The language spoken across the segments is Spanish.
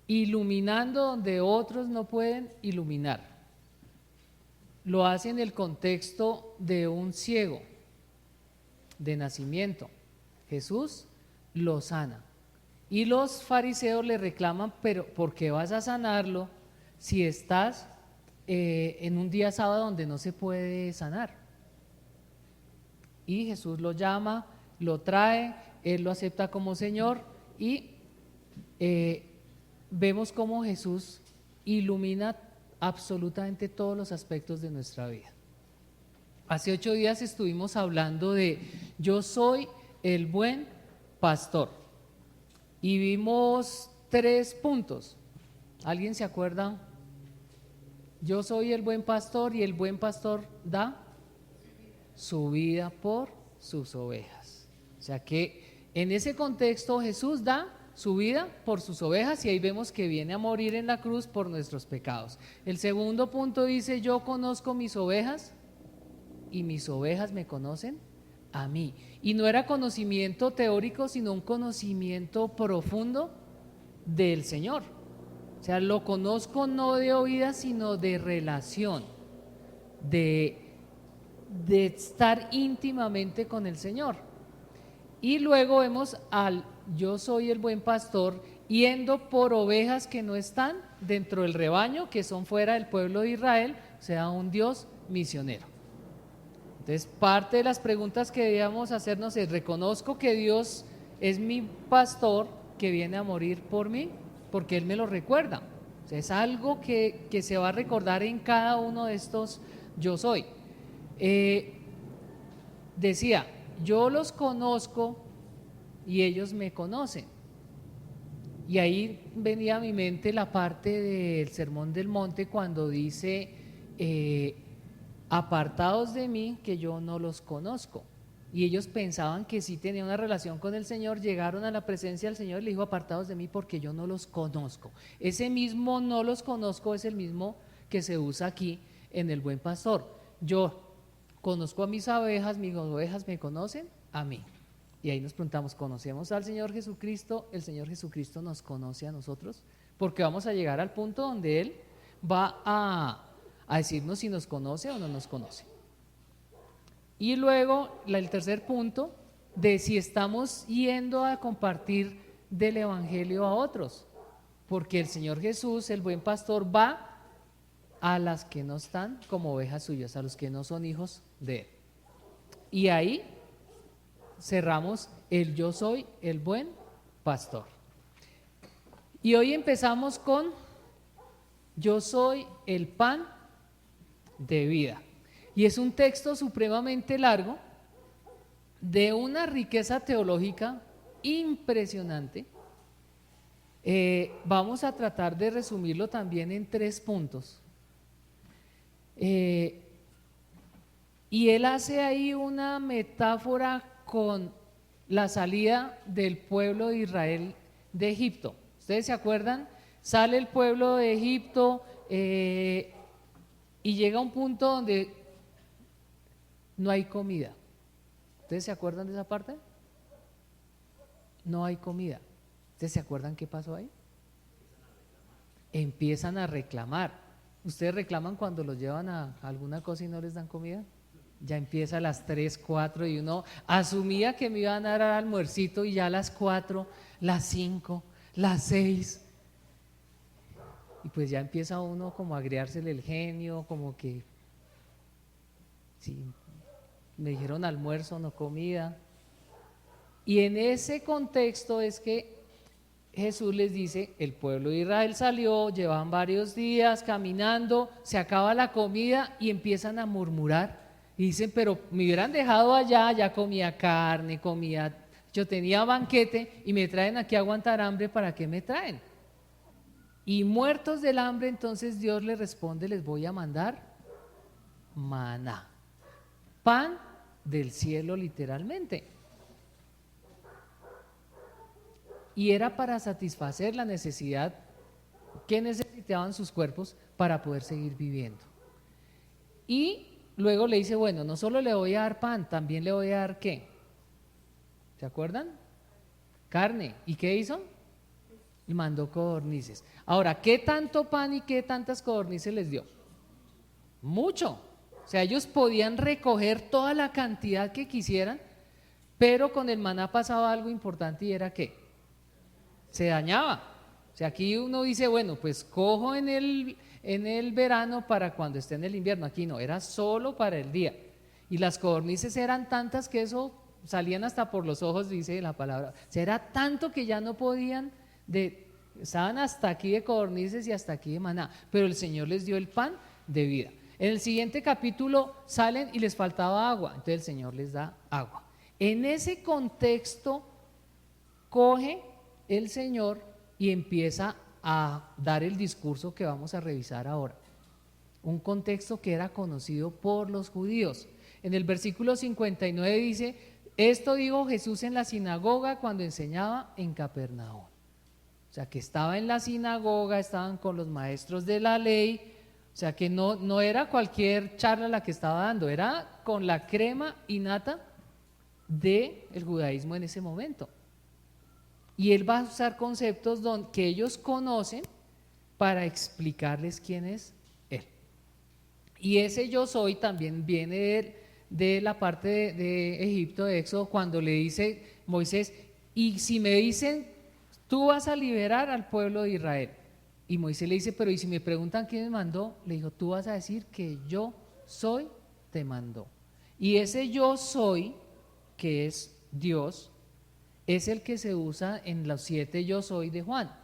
iluminando donde otros no pueden iluminar. Lo hace en el contexto de un ciego de nacimiento. Jesús lo sana. Y los fariseos le reclaman, pero ¿por qué vas a sanarlo si estás en un día sábado donde no se puede sanar? Y Jesús lo llama, lo trae, él lo acepta como Señor y vemos cómo Jesús ilumina absolutamente todos los aspectos de nuestra vida. Hace 8 días estuvimos hablando de yo soy el buen pastor y vimos 3 puntos. ¿Alguien se acuerda? Yo soy el buen pastor y el buen pastor da su vida por sus ovejas. O sea que en ese contexto Jesús da su vida por sus ovejas y ahí vemos que viene a morir en la cruz por nuestros pecados. El segundo punto dice, yo conozco mis ovejas y mis ovejas me conocen a mí. Y no era conocimiento teórico, sino un conocimiento profundo del Señor. O sea, lo conozco no de oídas, sino de relación, de estar íntimamente con el Señor. Y luego vemos al yo soy el buen pastor yendo por ovejas que no están dentro del rebaño, que son fuera del pueblo de Israel, o sea, un Dios misionero. Entonces, parte de las preguntas que debíamos hacernos es, reconozco que Dios es mi pastor que viene a morir por mí, porque Él me lo recuerda. O sea, es algo que se va a recordar en cada uno de estos yo soy. Decía, yo los conozco y ellos me conocen. Y ahí venía a mi mente la parte del Sermón del Monte cuando dice, apartados de mí que yo no los conozco. Y ellos pensaban que sí tenían una relación con el Señor, llegaron a la presencia del Señor y le dijo, apartados de mí porque yo no los conozco. Ese mismo no los conozco es el mismo que se usa aquí en el buen pastor. Yo conozco a mis ovejas me conocen a mí. Y ahí nos preguntamos, ¿conocemos al Señor Jesucristo? ¿El Señor Jesucristo nos conoce a nosotros? Porque vamos a llegar al punto donde Él va a decirnos si nos conoce o no nos conoce. Y luego el tercer punto, de si estamos yendo a compartir del Evangelio a otros. Porque el Señor Jesús, el buen pastor, va a las que no están como ovejas suyas, a los que no son hijos de Él. Y ahí cerramos el yo soy el buen pastor. Y hoy empezamos con yo soy el pan de vida. Y es un texto supremamente largo, de una riqueza teológica impresionante. Vamos a tratar de resumirlo también en 3 puntos. Y él hace ahí una metáfora con la salida del pueblo de Israel de Egipto. ¿Ustedes se acuerdan? Sale el pueblo de Egipto y llega a un punto donde no hay comida. ¿Ustedes se acuerdan de esa parte? No hay comida. ¿Ustedes se acuerdan qué pasó ahí? Empiezan a reclamar. ¿Ustedes reclaman cuando los llevan a alguna cosa y no les dan comida? Ya empieza a las 3, 4 y uno asumía que me iban a dar al almuercito y ya a las 4, las 5, las 6. Y pues ya empieza uno como a agriársele el genio, como que sí, me dijeron almuerzo, no comida. Y en ese contexto es que Jesús les dice, el pueblo de Israel salió, llevaban varios días caminando, se acaba la comida y empiezan a murmurar. Y dicen, pero me hubieran dejado allá, ya comía carne, yo tenía banquete y me traen aquí a aguantar hambre, ¿para qué me traen? Y muertos del hambre, entonces Dios les responde, les voy a mandar maná, pan del cielo literalmente. Y era para satisfacer la necesidad que necesitaban sus cuerpos para poder seguir viviendo. Y luego le dice, bueno, no solo le voy a dar pan, también le voy a dar ¿qué? ¿Se acuerdan? Carne. ¿Y qué hizo? Y mandó codornices. Ahora, ¿qué tanto pan y qué tantas codornices les dio? Mucho. O sea, ellos podían recoger toda la cantidad que quisieran, pero con el maná pasaba algo importante y era que se dañaba. O sea, aquí uno dice, bueno, pues cojo en el verano para cuando esté en el invierno. Aquí no, era solo para el día. Y las codornices eran tantas que eso salían hasta por los ojos, dice la palabra. O sea, era tanto que ya no podían, estaban hasta aquí de codornices y hasta aquí de maná. Pero el Señor les dio el pan de vida. En el siguiente capítulo salen y les faltaba agua, entonces el Señor les da agua. En ese contexto coge el Señor y empieza a dar el discurso que vamos a revisar ahora. Un contexto que era conocido por los judíos. En el versículo 59 dice: esto dijo Jesús en la sinagoga cuando enseñaba en Capernaum. O sea, que estaba en la sinagoga, estaban con los maestros de la ley. O sea, que no era cualquier charla la que estaba dando, era con la crema innata del judaísmo en ese momento. Y él va a usar conceptos que ellos conocen para explicarles quién es él. Y ese yo soy también viene de la parte de Egipto, de Éxodo, cuando le dice Moisés: y si me dicen, tú vas a liberar al pueblo de Israel. Y Moisés le dice: pero y si me preguntan quién me mandó, le dijo: tú vas a decir que yo soy, te mandó. Y ese yo soy, que es Dios, es el que se usa en los 7 yo soy de Juan.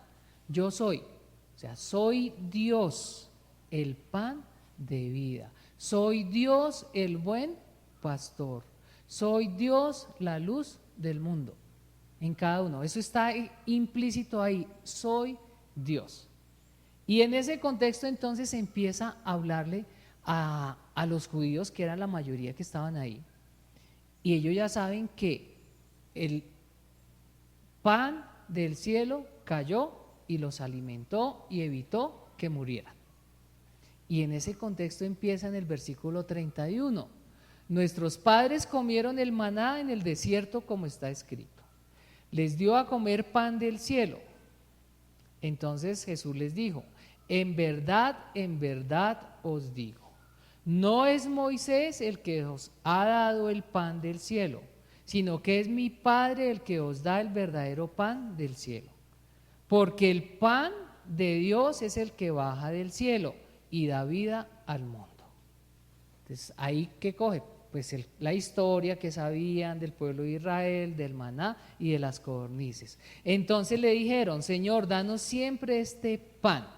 Yo soy, o sea, soy Dios, el pan de vida. Soy Dios, el buen pastor. Soy Dios, la luz del mundo. En cada uno, eso está implícito ahí, soy Dios. Y en ese contexto entonces empieza a hablarle a los judíos, que eran la mayoría que estaban ahí, y ellos ya saben que el pan del cielo cayó y los alimentó y evitó que murieran. Y en ese contexto empieza en el versículo 31: nuestros padres comieron el maná en el desierto, como está escrito, les dio a comer pan del cielo. Entonces Jesús les dijo: en verdad os digo, no es Moisés el que os ha dado el pan del cielo, sino que es mi Padre el que os da el verdadero pan del cielo. Porque el pan de Dios es el que baja del cielo y da vida al mundo. Entonces, ahí que coge, pues la historia que sabían del pueblo de Israel, del maná y de las codornices. Entonces le dijeron: Señor, danos siempre este pan.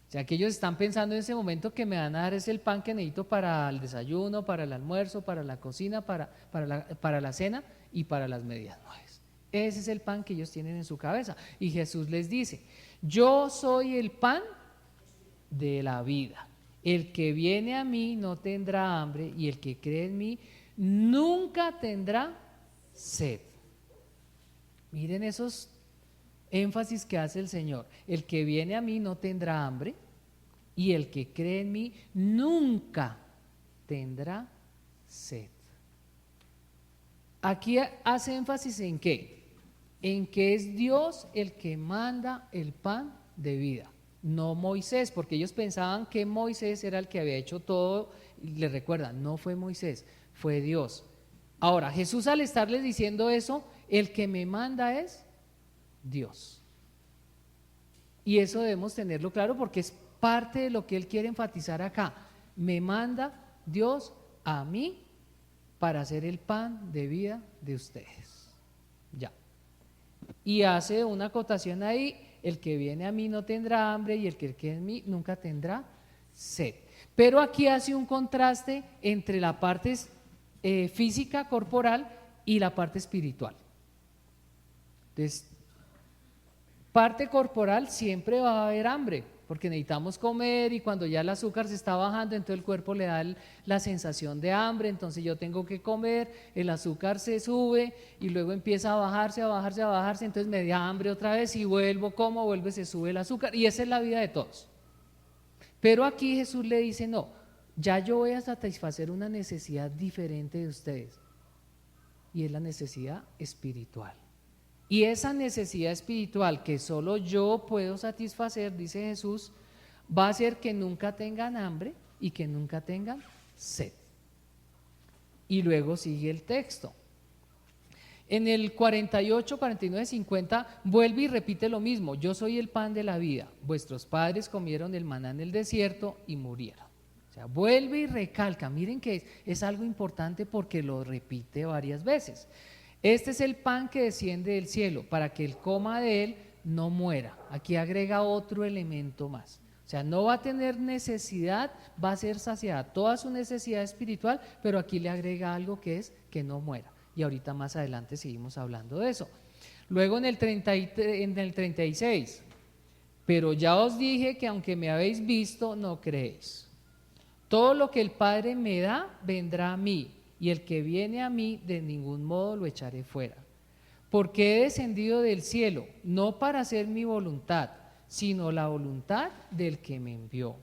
O sea, que ellos están pensando en ese momento que me van a dar es el pan que necesito para el desayuno, para el almuerzo, para la cocina, para la cena y para las medias nueves. Ese es el pan que ellos tienen en su cabeza. Y Jesús les dice: yo soy el pan de la vida. El que viene a mí no tendrá hambre, y el que cree en mí nunca tendrá sed. Miren esos énfasis que hace el Señor: el que viene a mí no tendrá hambre, y el que cree en mí nunca tendrá sed. Aquí hace énfasis en qué, en que es Dios el que manda el pan de vida, no Moisés, porque ellos pensaban que Moisés era el que había hecho todo. Y les recuerda, no fue Moisés, fue Dios. Ahora, Jesús, al estarles diciendo eso, el que me manda es Dios. Y eso debemos tenerlo claro, porque es parte de lo que él quiere enfatizar acá. Me manda Dios a mí para hacer el pan de vida de ustedes. Ya. Y hace una acotación ahí: el que viene a mí no tendrá hambre, y el que cree en mí nunca tendrá sed. Pero aquí hace un contraste entre la parte física, corporal, y la parte espiritual. Entonces, parte corporal, siempre va a haber hambre, porque necesitamos comer, y cuando ya el azúcar se está bajando, entonces el cuerpo le da la sensación de hambre, entonces yo tengo que comer, el azúcar se sube y luego empieza a bajarse, entonces me da hambre otra vez y vuelvo, como vuelve, se sube el azúcar, y esa es la vida de todos. Pero aquí Jesús le dice: no, ya yo voy a satisfacer una necesidad diferente de ustedes, y es la necesidad espiritual. Y esa necesidad espiritual que solo yo puedo satisfacer, dice Jesús, va a hacer que nunca tengan hambre y que nunca tengan sed. Y luego sigue el texto. En el 48, 49, 50 vuelve y repite lo mismo: yo soy el pan de la vida, vuestros padres comieron el maná en el desierto y murieron. O sea, vuelve y recalca, miren que es algo importante porque lo repite varias veces. Este es el pan que desciende del cielo, para que el coma de él no muera. Aquí agrega otro elemento más. O sea, no va a tener necesidad, va a ser saciada toda su necesidad espiritual, pero aquí le agrega algo que es que no muera. Y ahorita más adelante seguimos hablando de eso. Luego en el 36, pero ya os dije que aunque me habéis visto, no creéis. Todo lo que el Padre me da, vendrá a mí, y el que viene a mí, de ningún modo lo echaré fuera. Porque he descendido del cielo, no para hacer mi voluntad, sino la voluntad del que me envió.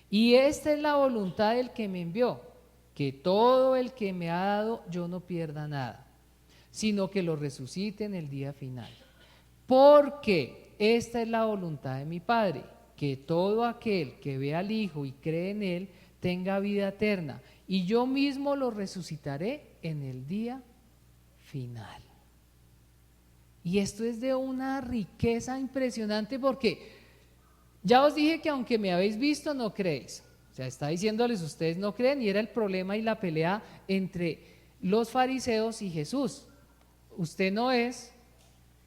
Y esta es la voluntad del que me envió, que todo el que me ha dado yo no pierda nada, sino que lo resucite en el día final. Porque esta es la voluntad de mi Padre, que todo aquel que ve al Hijo y cree en Él tenga vida eterna, y yo mismo lo resucitaré en el día final. Y esto es de una riqueza impresionante, porque ya os dije que aunque me habéis visto no creéis. O sea, está diciéndoles: ustedes no creen, y era el problema y la pelea entre los fariseos y Jesús. Usted no es,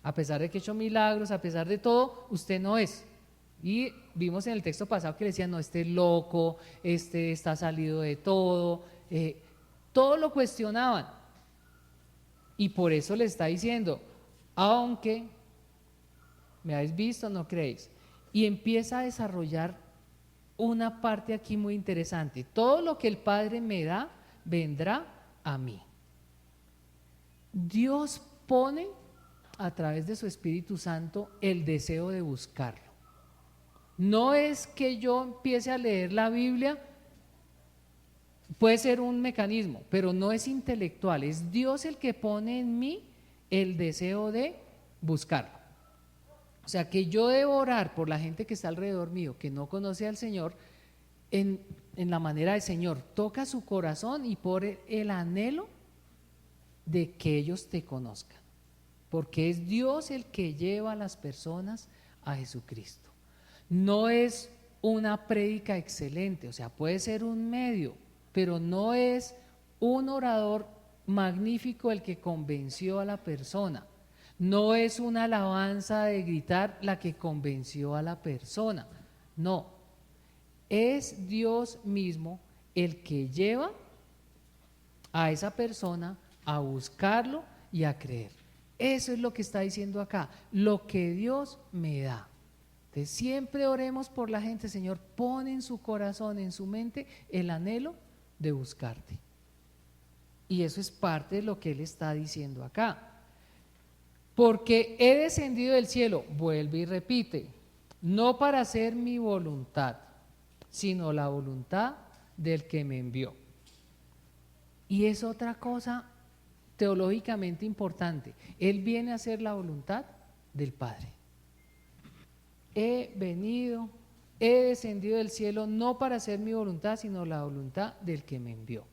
a pesar de que he hecho milagros, a pesar de todo, usted no es. Y vimos en el texto pasado que le decían: no, este es loco, este está salido de todo, todo lo cuestionaban. Y por eso le está diciendo: aunque me habéis visto, no creéis. Y empieza a desarrollar una parte aquí muy interesante: todo lo que el Padre me da, vendrá a mí. Dios pone a través de su Espíritu Santo el deseo de buscarlo. No es que yo empiece a leer la Biblia, puede ser un mecanismo, pero no es intelectual, es Dios el que pone en mí el deseo de buscarlo. O sea, que yo debo orar por la gente que está alrededor mío, que no conoce al Señor, en la manera del Señor: toca su corazón y por el anhelo de que ellos te conozcan, porque es Dios el que lleva a las personas a Jesucristo. No es una prédica excelente, o sea, puede ser un medio, pero no es un orador magnífico el que convenció a la persona. No es una alabanza de gritar la que convenció a la persona. No, es Dios mismo el que lleva a esa persona a buscarlo y a creer. Eso es lo que está diciendo acá: lo que Dios me da. Entonces, siempre oremos por la gente: Señor, pon en su corazón, en su mente, el anhelo de buscarte. Y eso es parte de lo que Él está diciendo acá. Porque he descendido del cielo, vuelve y repite, no para hacer mi voluntad, sino la voluntad del que me envió. Y es otra cosa teológicamente importante: Él viene a hacer la voluntad del Padre. He descendido del cielo no para hacer mi voluntad, sino la voluntad del que me envió.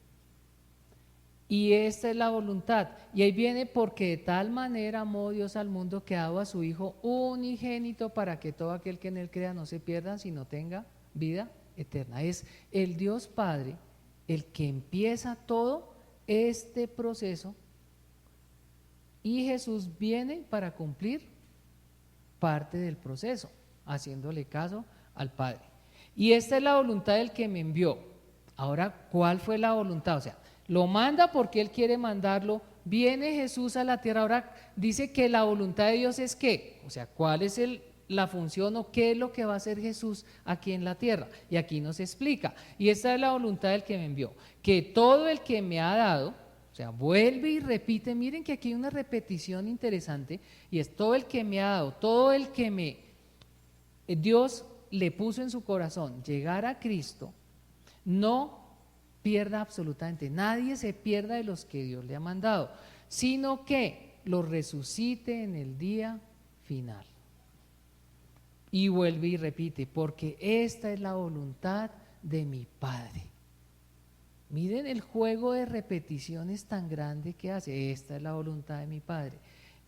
Y esta es la voluntad. Y ahí viene: porque de tal manera amó Dios al mundo, que ha dado a su Hijo unigénito, para que todo aquel que en Él crea no se pierda, sino tenga vida eterna. Es el Dios Padre el que empieza todo este proceso, y Jesús viene para cumplir parte del proceso, haciéndole caso al Padre. Y esta es la voluntad del que me envió. Ahora, ¿cuál fue la voluntad? O sea, lo manda porque Él quiere mandarlo. Viene Jesús a la tierra. Ahora dice que la voluntad de Dios es ¿qué? O sea, ¿cuál es la función o qué es lo que va a hacer Jesús aquí en la tierra? Y aquí nos explica: y esta es la voluntad del que me envió, que todo el que me ha dado, o sea, vuelve y repite. Miren que aquí hay una repetición interesante, y es: todo el que me ha dado, todo el que Dios le puso en su corazón llegar a Cristo, no pierda absolutamente, nadie se pierda de los que Dios le ha mandado, sino que lo resucite en el día final. Y vuelve y repite, porque esta es la voluntad de mi Padre. Miren el juego de repeticiones tan grande que hace. Esta es la voluntad de mi Padre.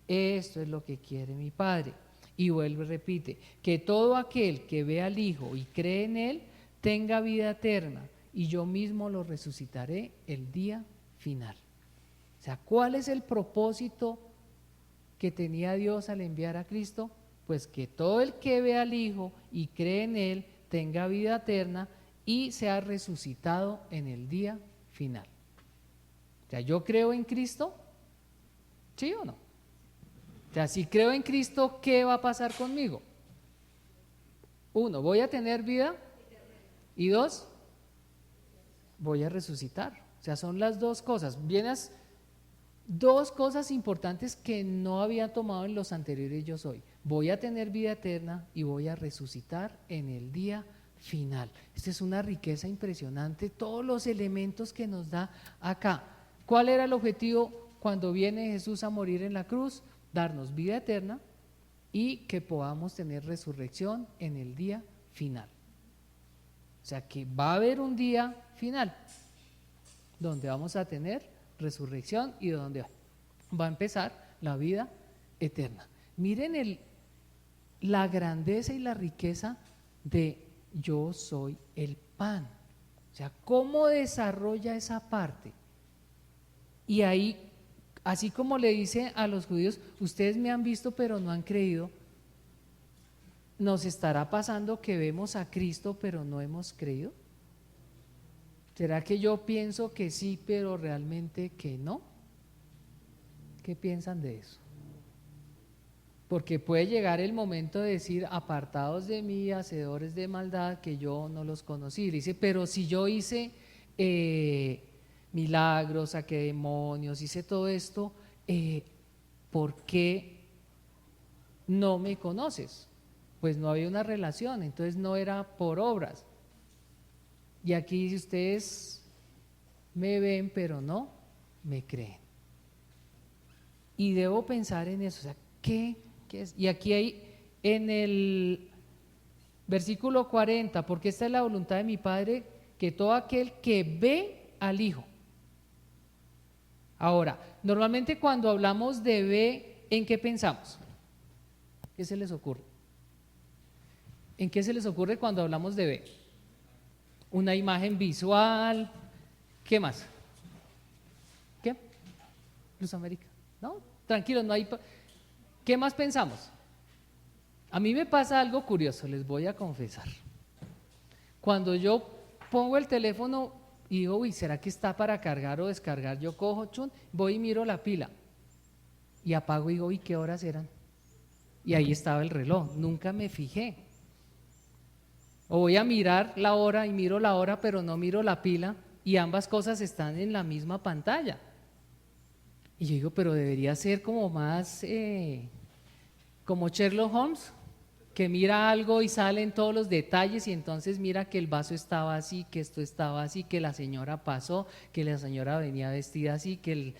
Esto es lo que quiere mi Padre. Y vuelve y repite, que todo aquel que ve al Hijo y cree en Él, tenga vida eterna, y yo mismo lo resucitaré el día final. O sea, ¿cuál es el propósito que tenía Dios al enviar a Cristo? Pues que todo el que ve al Hijo y cree en Él tenga vida eterna y sea resucitado en el día final. O sea, ¿yo creo en Cristo? ¿Sí o no? O sea, si creo en Cristo, ¿qué va a pasar conmigo? 1, voy a tener vida, y 2, voy a resucitar. O sea, son las dos cosas. Vienes dos cosas importantes que no había tomado en los anteriores yo soy. Voy a tener vida eterna y voy a resucitar en el día final. Esta es una riqueza impresionante, todos los elementos que nos da acá. ¿Cuál era el objetivo cuando viene Jesús a morir en la cruz? Darnos vida eterna y que podamos tener resurrección en el día final. O sea que va a haber un día final donde vamos a tener resurrección y donde va a empezar la vida eterna. Miren la grandeza y la riqueza de yo soy el pan. O sea, cómo desarrolla esa parte. Y ahí, así como le dice a los judíos, ustedes me han visto pero no han creído, ¿nos estará pasando que vemos a Cristo pero no hemos creído? ¿Será que yo pienso que sí pero realmente que no? ¿Qué piensan de eso? Porque puede llegar el momento de decir, apartados de mí, hacedores de maldad, que yo no los conocí. Le dice, pero si yo hice milagros, saqué demonios, hice todo esto, ¿por qué no me conoces? Pues no había una relación, entonces no era por obras. Y aquí dice, ustedes me ven pero no me creen. Y debo pensar en eso, o sea, ¿qué es? Y aquí hay en el versículo 40, porque esta es la voluntad de mi Padre, que todo aquel que ve al Hijo. Ahora, normalmente cuando hablamos de ve, ¿en qué pensamos? ¿Qué se les ocurre? ¿En qué se les ocurre cuando hablamos de ve? Una imagen visual, ¿qué más? ¿Qué? Luz América. No, tranquilo, no hay. ¿Qué más pensamos? A mí me pasa algo curioso, les voy a confesar. Cuando yo pongo el teléfono y digo, uy, ¿será que está para cargar o descargar? Yo cojo, chun, voy y miro la pila y apago y digo, uy, ¿qué horas eran? Y ahí estaba el reloj, nunca me fijé. O voy a mirar la hora y miro la hora, pero no miro la pila y ambas cosas están en la misma pantalla. Y yo digo, pero debería ser como más, como Sherlock Holmes, que mira algo y salen todos los detalles y entonces mira que el vaso estaba así, que esto estaba así, que la señora pasó, que la señora venía vestida así, que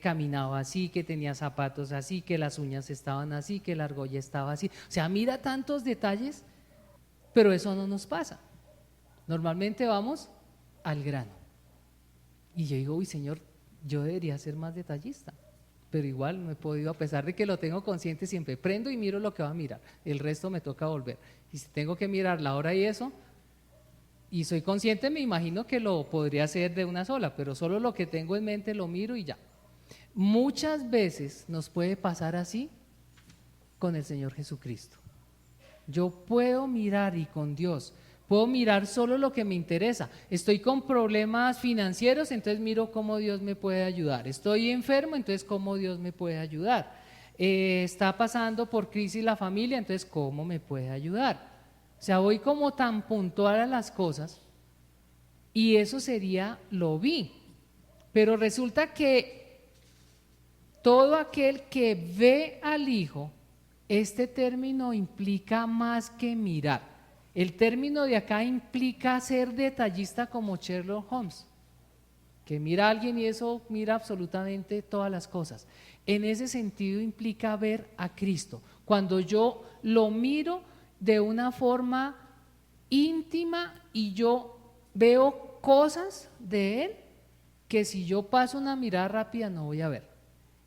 caminaba así, que tenía zapatos así, que las uñas estaban así, que la argolla estaba así. O sea, mira tantos detalles, pero eso no nos pasa. Normalmente vamos al grano. Y yo digo, uy, Señor, yo debería ser más detallista, pero igual no he podido, a pesar de que lo tengo consciente, siempre prendo y miro lo que va a mirar, el resto me toca volver. Y si tengo que mirar la hora y eso, y soy consciente, me imagino que lo podría hacer de una sola, pero solo lo que tengo en mente lo miro y ya. Muchas veces nos puede pasar así con el Señor Jesucristo. Yo puedo mirar y con Dios puedo mirar solo lo que me interesa. Estoy con problemas financieros, entonces miro cómo Dios me puede ayudar. Estoy enfermo, entonces cómo Dios me puede ayudar. Está pasando por crisis la familia, entonces cómo me puede ayudar. O sea, voy como tan puntual a las cosas y eso sería lo vi. Pero resulta que todo aquel que ve al Hijo, este término implica más que mirar. El término de acá implica ser detallista como Sherlock Holmes, que mira a alguien y eso mira absolutamente todas las cosas. En ese sentido implica ver a Cristo. Cuando yo lo miro de una forma íntima y yo veo cosas de Él que si yo paso una mirada rápida no voy a ver.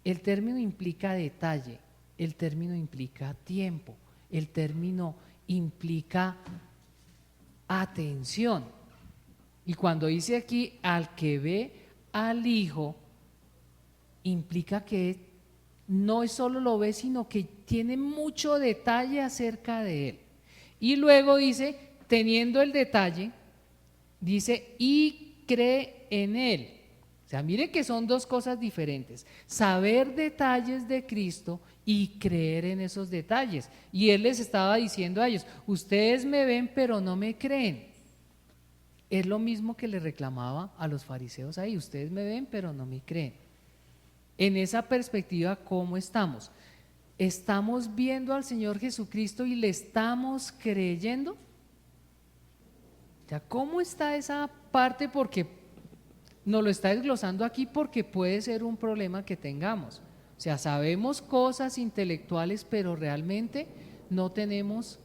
El término implica detalle, el término implica tiempo, el término implica atención. Y cuando dice aquí al que ve al Hijo, implica que no solo lo ve, sino que tiene mucho detalle acerca de Él. Y luego dice, teniendo el detalle, dice, y cree en Él. O sea, mire que son dos cosas diferentes. Saber detalles de Cristo y creer en esos detalles. Y Él les estaba diciendo a ellos, ustedes me ven pero no me creen. Es lo mismo que le reclamaba a los fariseos ahí, ustedes me ven pero no me creen. En esa perspectiva, ¿cómo estamos? ¿Estamos viendo al Señor Jesucristo y le estamos creyendo? Ya, ¿cómo está esa parte? Porque nos lo está desglosando aquí porque puede ser un problema que tengamos. O sea, sabemos cosas intelectuales, pero realmente no tenemos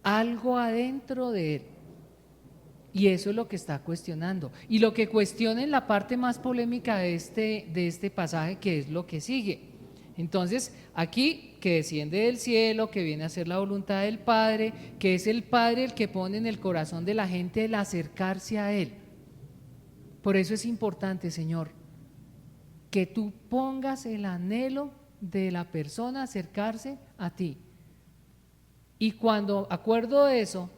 algo adentro de Él. Y eso es lo que está cuestionando. Y lo que cuestiona en la parte más polémica de este pasaje, que es lo que sigue. Entonces, aquí, que desciende del cielo, que viene a hacer la voluntad del Padre, que es el Padre el que pone en el corazón de la gente el acercarse a Él. Por eso es importante, Señor, que tú pongas el anhelo de la persona acercarse a ti. Y cuando acuerdo de eso,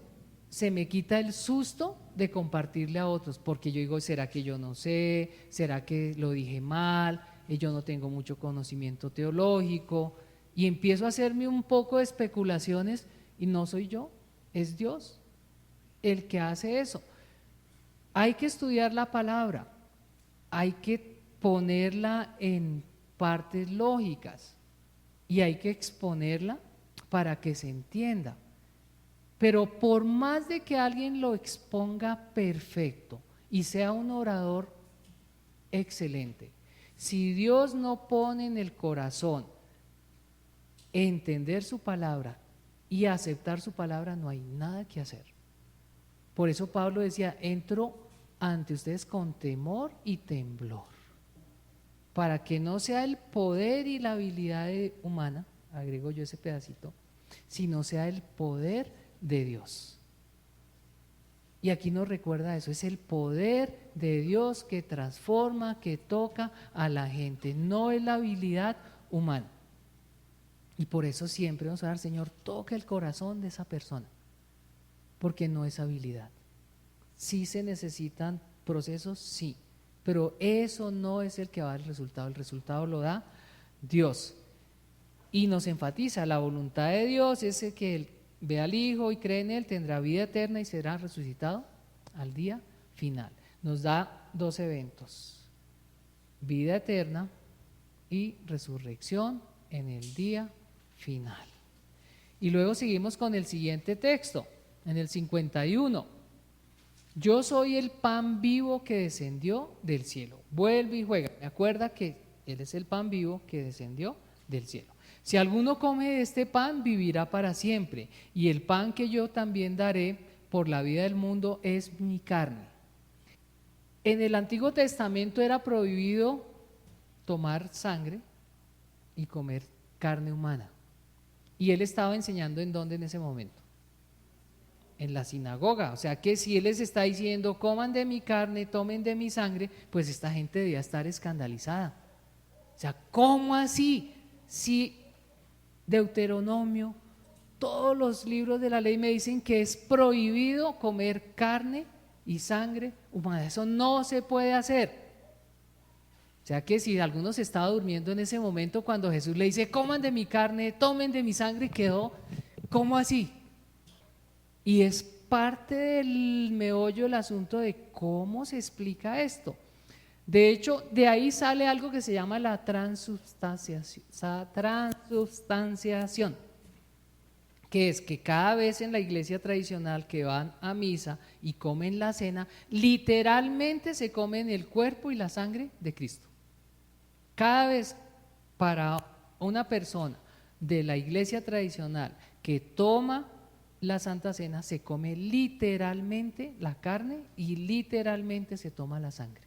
se me quita el susto de compartirle a otros, porque yo digo, ¿será que yo no sé? ¿Será que lo dije mal? Yo no tengo mucho conocimiento teológico, y empiezo a hacerme un poco de especulaciones, y no soy yo, es Dios el que hace eso. Hay que estudiar la palabra, hay que ponerla en partes lógicas y hay que exponerla para que se entienda. Pero por más de que alguien lo exponga perfecto y sea un orador excelente, si Dios no pone en el corazón entender su palabra y aceptar su palabra, no hay nada que hacer. Por eso Pablo decía, entro ante ustedes con temor y temblor, para que no sea el poder y la habilidad humana, agrego yo ese pedacito, sino sea el poder de Dios. Y aquí nos recuerda eso, es el poder de Dios que transforma, que toca a la gente, no es la habilidad humana. Y por eso siempre vamos a dar, Señor, toca el corazón de esa persona, porque no es habilidad. Sí se necesitan procesos, sí, pero eso no es el que va a dar el resultado lo da Dios. Y nos enfatiza, la voluntad de Dios es el que Él ve al Hijo y cree en Él, tendrá vida eterna y será resucitado al día final. Nos da dos eventos, vida eterna y resurrección en el día final. Y luego seguimos con el siguiente texto, en el 51. Yo soy el pan vivo que descendió del cielo. Vuelve y juega. Me acuerda que Él es el pan vivo que descendió del cielo. Si alguno come de este pan, vivirá para siempre. Y el pan que yo también daré por la vida del mundo es mi carne. En el Antiguo Testamento era prohibido tomar sangre y comer carne humana. Y Él estaba enseñando en dónde en ese momento. En la sinagoga, o sea que si Él les está diciendo coman de mi carne, tomen de mi sangre, pues esta gente debía estar escandalizada. O sea, ¿cómo así? Si Deuteronomio, todos los libros de la ley me dicen que es prohibido comer carne y sangre humana, eso no se puede hacer. O sea que si alguno se estaba durmiendo en ese momento cuando Jesús le dice coman de mi carne, tomen de mi sangre, quedó, ¿cómo así? Y es parte del meollo del asunto de cómo se explica esto. De hecho, de ahí sale algo que se llama la transubstanciación, que es que cada vez en la iglesia tradicional que van a misa y comen la cena, literalmente se comen el cuerpo y la sangre de Cristo. Cada vez para una persona de la iglesia tradicional que toma la Santa Cena, se come literalmente la carne y literalmente se toma la sangre.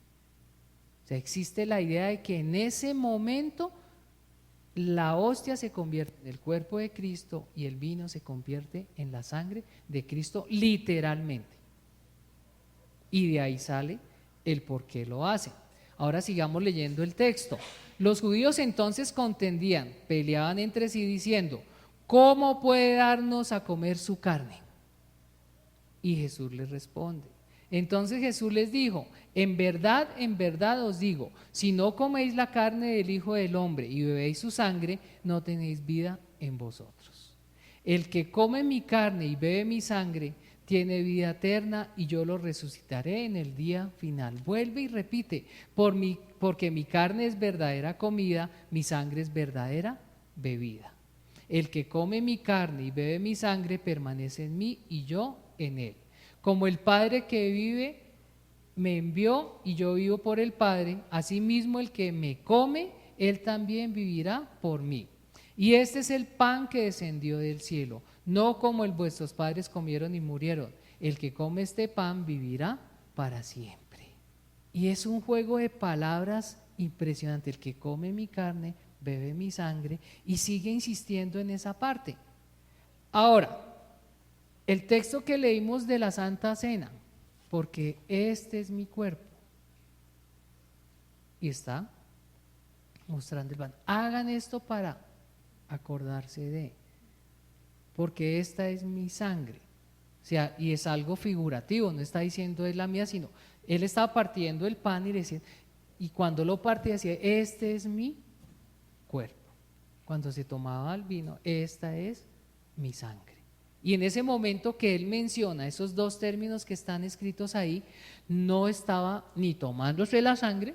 O sea, existe la idea de que en ese momento la hostia se convierte en el cuerpo de Cristo y el vino se convierte en la sangre de Cristo literalmente. Y de ahí sale el por qué lo hacen. Ahora sigamos leyendo el texto. Los judíos entonces contendían, peleaban entre sí diciendo: ¿cómo puede darnos a comer su carne? Y Jesús les responde. Entonces Jesús les dijo: en verdad os digo, si no coméis la carne del Hijo del Hombre y bebéis su sangre, no tenéis vida en vosotros. El que come mi carne y bebe mi sangre tiene vida eterna, y yo lo resucitaré en el día final. Vuelve y repite: porque mi carne es verdadera comida, mi sangre es verdadera bebida. El que come mi carne y bebe mi sangre permanece en mí y yo en él. Como el Padre que vive me envió y yo vivo por el Padre, asimismo el que me come, él también vivirá por mí. Y este es el pan que descendió del cielo, no como el vuestros padres comieron y murieron. El que come este pan vivirá para siempre. Y es un juego de palabras impresionante. El que come mi carne, bebe mi sangre, y sigue insistiendo en esa parte. Ahora, el texto que leímos de la Santa Cena, porque este es mi cuerpo, y está mostrando el pan. Hagan esto para acordarse de, porque esta es mi sangre. O sea, y es algo figurativo, no está diciendo es la mía, sino él estaba partiendo el pan y decía, y cuando lo partía decía: este es mi cuerpo. Cuando se tomaba el vino: esta es mi sangre. Y en ese momento que él menciona esos dos términos que están escritos ahí, no estaba ni tomándose la sangre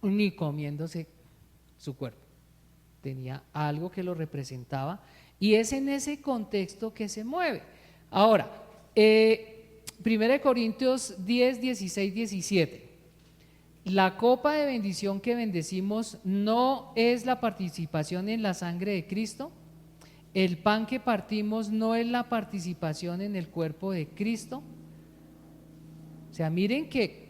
ni comiéndose su cuerpo. Tenía algo que lo representaba, y es en ese contexto que se mueve. Ahora, 1 Corintios 10, 16, 17. La copa de bendición que bendecimos no es la participación en la sangre de Cristo. El pan que partimos no es la participación en el cuerpo de Cristo. O sea, miren que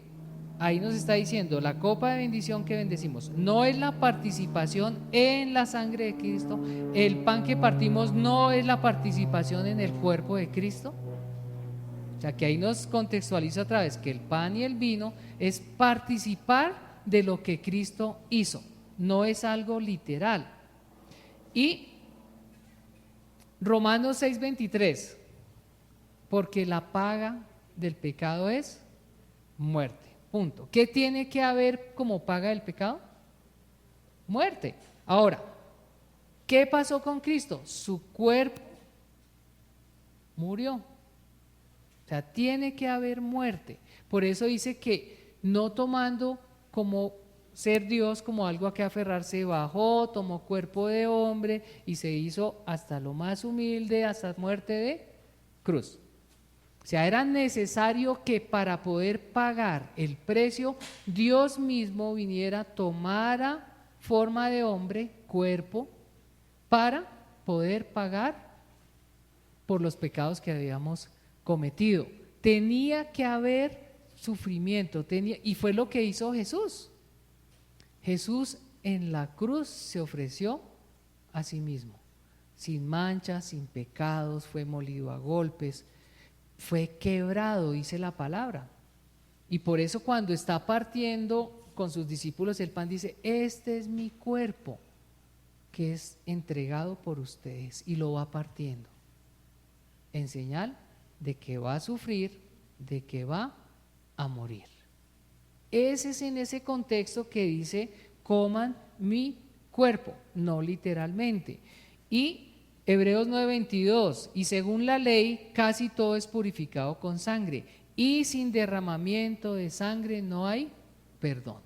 ahí nos está diciendo: la copa de bendición que bendecimos no es la participación en la sangre de Cristo. El pan que partimos no es la participación en el cuerpo de Cristo. O sea, que ahí nos contextualiza otra vez que el pan y el vino es participar de lo que Cristo hizo, no es algo literal. Y Romanos 6:23, porque la paga del pecado es muerte, punto. ¿Qué tiene que haber como paga del pecado? Muerte. Ahora, ¿qué pasó con Cristo? Su cuerpo murió. O sea, tiene que haber muerte. Por eso dice que no tomando como ser Dios como algo a que aferrarse, bajó, tomó cuerpo de hombre y se hizo hasta lo más humilde, hasta muerte de cruz. O sea, era necesario que para poder pagar el precio, Dios mismo viniera, tomara forma de hombre, cuerpo, para poder pagar por los pecados que habíamos cometido. Tenía que haber sufrimiento, y fue lo que hizo Jesús. Jesús en la cruz se ofreció a sí mismo, sin manchas, sin pecados, fue molido a golpes, fue quebrado, dice la palabra. Y por eso cuando está partiendo con sus discípulos el pan, dice: este es mi cuerpo que es entregado por ustedes, y lo va partiendo en señal de que va a sufrir, de que va a morir. Ese es en ese contexto que dice: coman mi cuerpo, no literalmente. Y Hebreos 9:22, y según la ley casi todo es purificado con sangre, y sin derramamiento de sangre no hay perdón.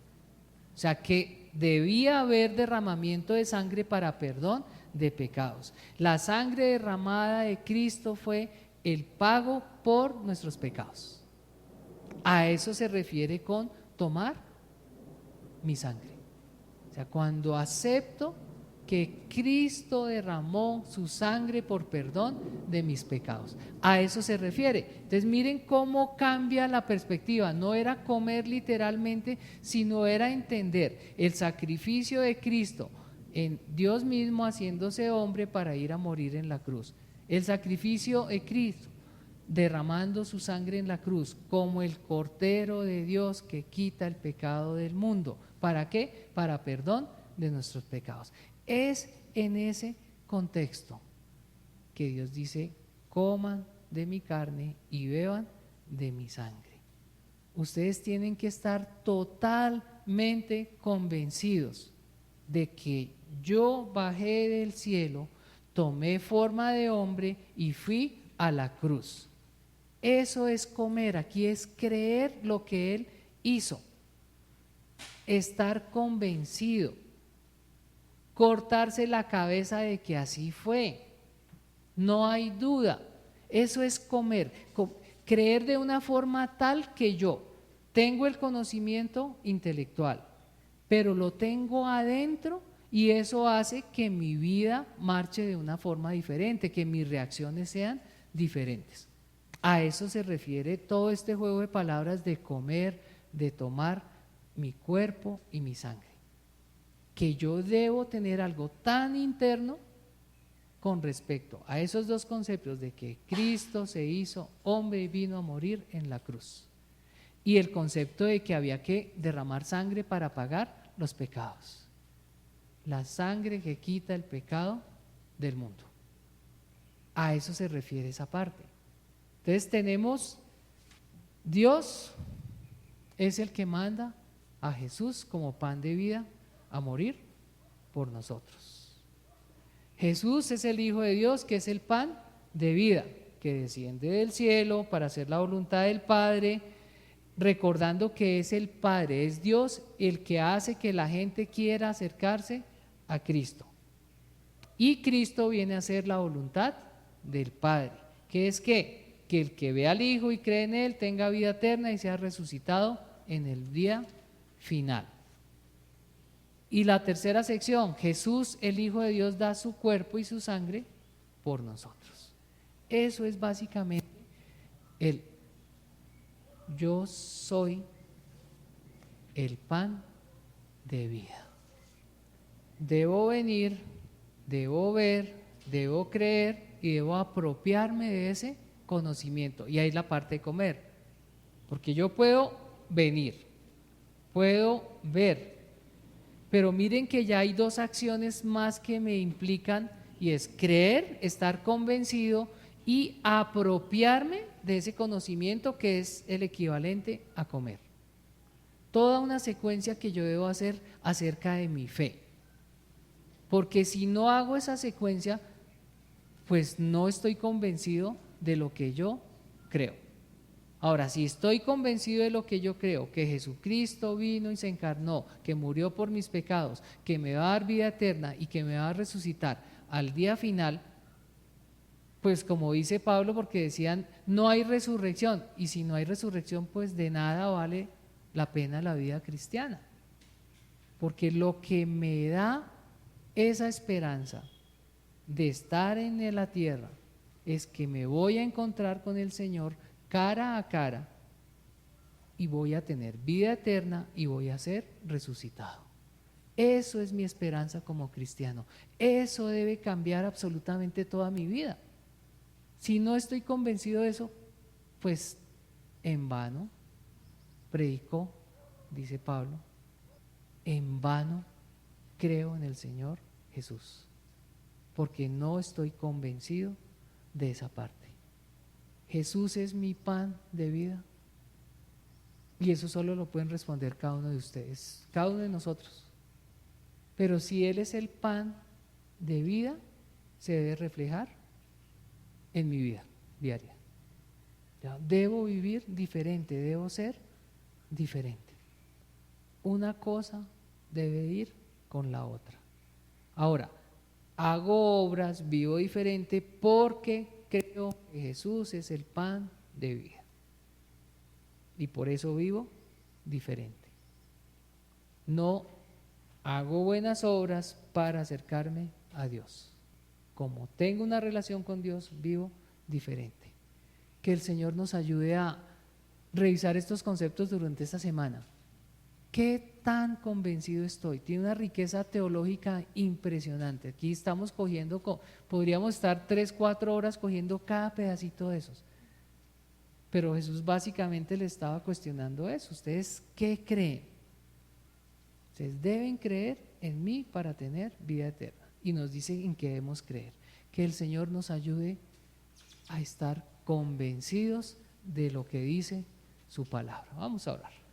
O sea que debía haber derramamiento de sangre para perdón de pecados. La sangre derramada de Cristo fue el pago por nuestros pecados. A eso se refiere con tomar mi sangre. O sea, cuando acepto que Cristo derramó su sangre por perdón de mis pecados. A eso se refiere. Entonces miren cómo cambia la perspectiva. No era comer literalmente, sino era entender el sacrificio de Cristo en Dios mismo haciéndose hombre para ir a morir en la cruz. El sacrificio de Cristo derramando su sangre en la cruz como el Cordero de Dios que quita el pecado del mundo. ¿Para qué? Para perdón de nuestros pecados. Es en ese contexto que Dios dice: coman de mi carne y beban de mi sangre. Ustedes tienen que estar totalmente convencidos de que yo bajé del cielo, tomé forma de hombre y fui a la cruz. Eso es comer, aquí es creer lo que Él hizo, estar convencido, cortarse la cabeza de que así fue, no hay duda. Eso es comer, creer de una forma tal que yo tengo el conocimiento intelectual, pero lo tengo adentro y eso hace que mi vida marche de una forma diferente, que mis reacciones sean diferentes. A eso se refiere todo este juego de palabras de comer, de tomar mi cuerpo y mi sangre. Que yo debo tener algo tan interno con respecto a esos dos conceptos de que Cristo se hizo hombre y vino a morir en la cruz. Y el concepto de que había que derramar sangre para pagar los pecados. La sangre que quita el pecado del mundo. A eso se refiere esa parte. Entonces tenemos, Dios es el que manda a Jesús como pan de vida a morir por nosotros. Jesús es el Hijo de Dios, que es el pan de vida, que desciende del cielo para hacer la voluntad del Padre, recordando que es el Padre, es Dios el que hace que la gente quiera acercarse a Cristo. Y Cristo viene a hacer la voluntad del Padre, que es que el que ve al Hijo y cree en Él tenga vida eterna y sea resucitado en el día final. Y la tercera sección, Jesús, el Hijo de Dios, da su cuerpo y su sangre por nosotros. Eso es básicamente el yo soy el pan de vida. Debo venir, debo ver, debo creer y debo apropiarme de ese conocimiento. Y ahí es la parte de comer. Porque yo puedo venir, puedo ver, pero miren que ya hay dos acciones más que me implican, y es creer, estar convencido y apropiarme de ese conocimiento, que es el equivalente a comer. Toda una secuencia que yo debo hacer acerca de mi fe. Porque si no hago esa secuencia, pues no estoy convencido de lo que yo creo. Ahora, si estoy convencido de lo que yo creo, que Jesucristo vino y se encarnó, que murió por mis pecados, que me va a dar vida eterna y que me va a resucitar al día final, pues como dice Pablo, porque decían, no hay resurrección, y si no hay resurrección, pues de nada vale la pena la vida cristiana, porque lo que me da esa esperanza de estar en la tierra es que me voy a encontrar con el Señor cara a cara y voy a tener vida eterna y voy a ser resucitado. Eso es mi esperanza como cristiano. Eso debe cambiar absolutamente toda mi vida. Si no estoy convencido de eso, pues en vano predico, dice Pablo, en vano creo en el Señor Jesús, porque no estoy convencido de esa parte. Jesús es mi pan de vida, y eso solo lo pueden responder cada uno de ustedes, cada uno de nosotros. Pero si Él es el pan de vida, se debe reflejar en mi vida diaria. Ya, debo vivir diferente, debo ser diferente. Una cosa debe ir con la otra. Ahora, hago obras, vivo diferente porque creo que Jesús es el pan de vida. Y por eso vivo diferente. No hago buenas obras para acercarme a Dios. Como tengo una relación con Dios, vivo diferente. Que el Señor nos ayude a revisar estos conceptos durante esta semana. ¿Qué tan convencido estoy? Tiene una riqueza teológica impresionante. Aquí estamos cogiendo, podríamos estar 3, 4 horas cogiendo cada pedacito de esos. Pero Jesús básicamente le estaba cuestionando eso. ¿Ustedes qué creen? Ustedes deben creer en mí para tener vida eterna. Y nos dice en qué debemos creer. Que el Señor nos ayude a estar convencidos de lo que dice su palabra. Vamos a orar.